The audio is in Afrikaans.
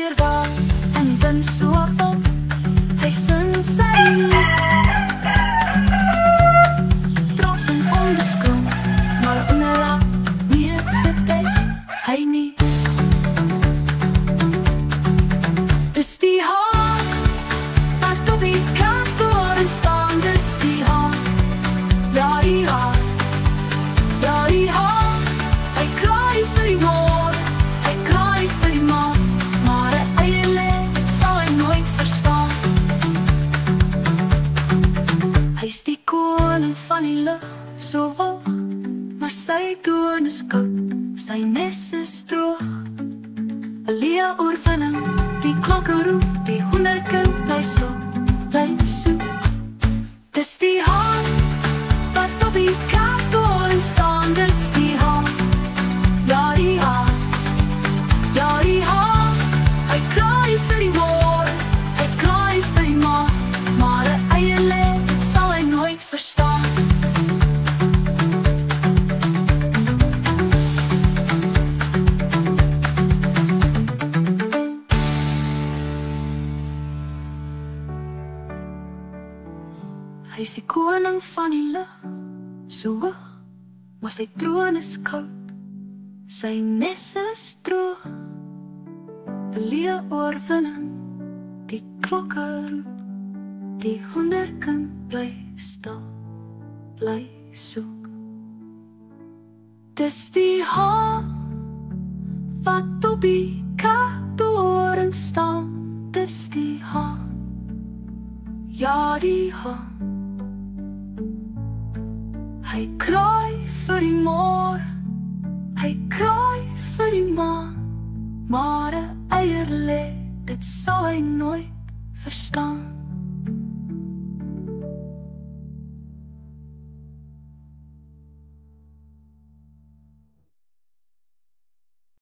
deur waar en die wind so wil. Hy sing sy lied, trots en onbeskroom, maar onderraad nie dit hy nie. Dis die haan wat op die kantoor staan, dis die haan, ja die haan, ja die haan. Hy kraai vir die moor, hy kraai vir die maan, maar hy eie leed sal hy nooit verstaan. Hy is die koning van die lug, so hoog, maar sy toon is koud, sy nes is droog. 'n leeu oorwinning, die klokke roep, die hoenderkind bly stil, bly soek. Dis die haan wat op die kantoor staan, dis die haan, ja die haan, ja die haan. Hy kraai vir die moor, hy kraai vir die maan, maar hy eie leed sal hy nooit verstaan. Hy is die koning van die lug, so hoog, maar sy troon is koud, sy nes is droog. 'n leeu oorwinning, die klokke roep, die hoenderkind bly stil, bly soek. Dis die haan wat op die kantoor staan, dis die haan, ja die haan. Hy kraai vir die moor, hy kraai vir die maan, maar 'n eierleed, dit sal hy nooit verstaan.